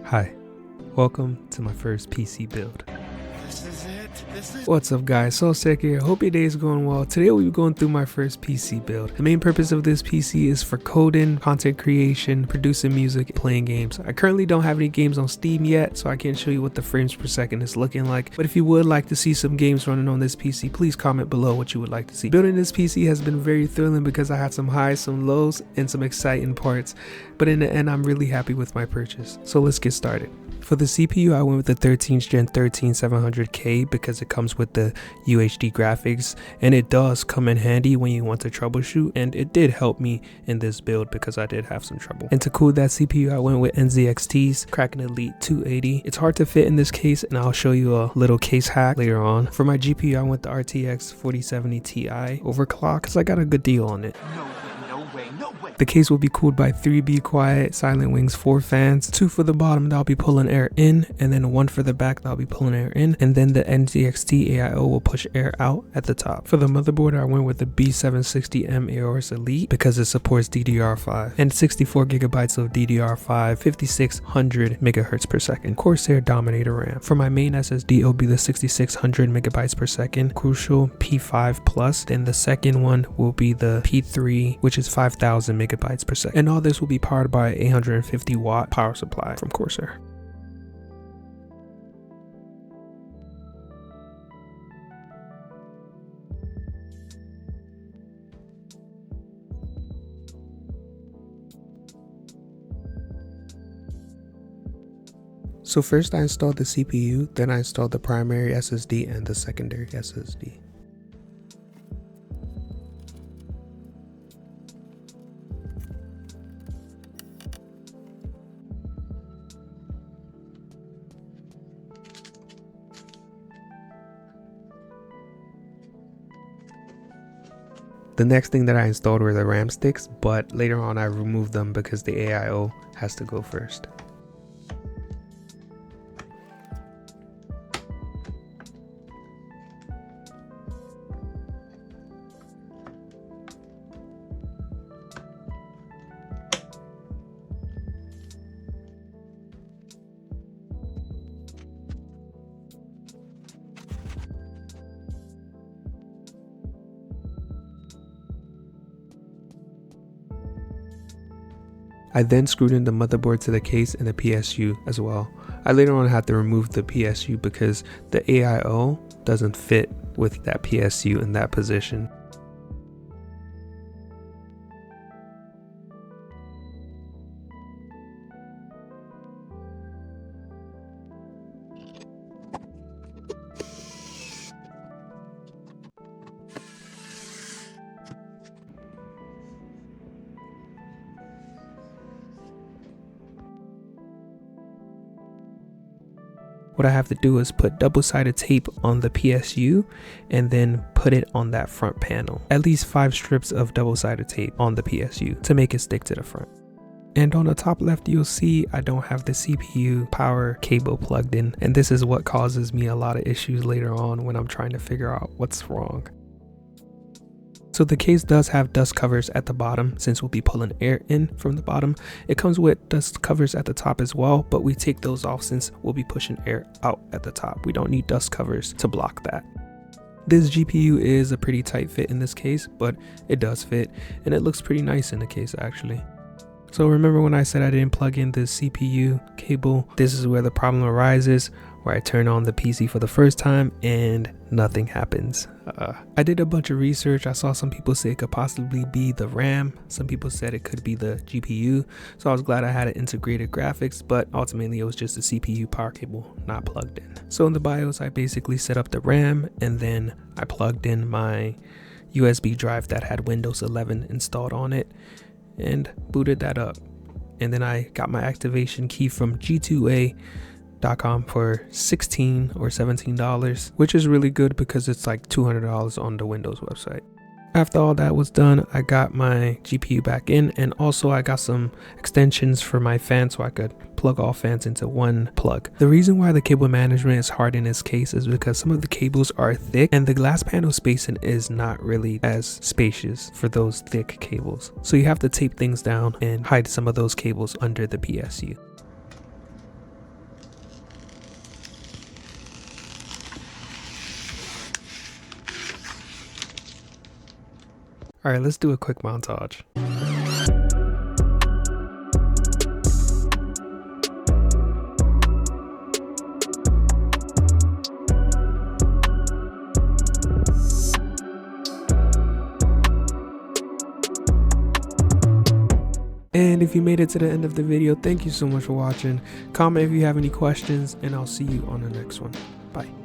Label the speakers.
Speaker 1: Hi, welcome to my first PC build.
Speaker 2: This is it.
Speaker 1: What's up guys, Soulsec here. Hope your day is going well. Today we'll be going through my first PC build. The main purpose of this PC is for coding, content creation, producing music, playing games. I currently don't have any games on Steam yet, so I can't show you what the frames per second is looking like. But if you would like to see some games running on this PC, please comment below what you would like to see. Building this PC has been very thrilling because I had some highs, some lows, and some exciting parts. But in the end, I'm really happy with my purchase. So let's get started. For the CPU, I went with the 13th Gen 13700K because it comes with the UHD graphics, and it does come in handy when you want to troubleshoot, and it did help me in this build because I did have some trouble. And to cool that CPU, I went with NZXT's Kraken ELITE 280. It's hard to fit in this case, and I'll show you a little case hack later on. For my GPU, I went the RTX 4070 Ti overclock because I got a good deal on it.
Speaker 2: No way.
Speaker 1: The case will be cooled by 3 Be Quiet Silent Wings 4 fans, 2 for the bottom that'll be pulling air in, and then 1 for the back that'll be pulling air in, and then the NZXT AIO will push air out at the top. For the motherboard, I went with the B760M Aorus Elite because it supports DDR5 and 64 gigabytes of DDR5, 5600 megahertz per second Corsair Dominator RAM. For my main SSD, it'll be the 6600 megabytes per second Crucial P5 Plus. Then the second one will be the P3, which is 5000 megabytes per second, and all this will be powered by 850 watt power supply from Corsair. So first I installed the CPU, then I installed the primary SSD and the secondary SSD. The next thing that I installed were the RAM sticks, but later on I removed them because the AIO has to go first. I then screwed in the motherboard to the case and the PSU as well. I later on had to remove the PSU because the AIO doesn't fit with that PSU in that position. What I have to do is put double-sided tape on the PSU and then put it on that front panel. At least 5 strips of double-sided tape on the PSU to make it stick to the front. And on the top left, you'll see I don't have the CPU power cable plugged in, and this is what causes me a lot of issues later on when I'm trying to figure out what's wrong. So the case does have dust covers at the bottom since we'll be pulling air in from the bottom. It comes with dust covers at the top as well, but we take those off since we'll be pushing air out at the top. We don't need dust covers to block that. This GPU is a pretty tight fit in this case, but it does fit, and it looks pretty nice in the case actually. So remember when I said I didn't plug in the CPU cable? This is where the problem arises, where I turn on the PC for the first time and nothing happens. I did a bunch of research. I saw some people say it could possibly be the RAM. Some people said it could be the GPU. So I was glad I had an integrated graphics, but ultimately it was just a CPU power cable not plugged in. So in the BIOS, I basically set up the RAM, and then I plugged in my USB drive that had Windows 11 installed on it and booted that up. And then I got my activation key from G2A.com for $16 or $17, which is really good because it's like $200 on the Windows website. After all that was done, I got my GPU back in, and also I got some extensions for my fan so I could plug all fans into one plug. The reason why the cable management is hard in this case is because some of the cables are thick and the glass panel spacing is not really as spacious for those thick cables. So you have to tape things down and hide some of those cables under the PSU. All right, let's do a quick montage. And if you made it to the end of the video, thank you so much for watching. Comment if you have any questions, and I'll see you on the next one. Bye.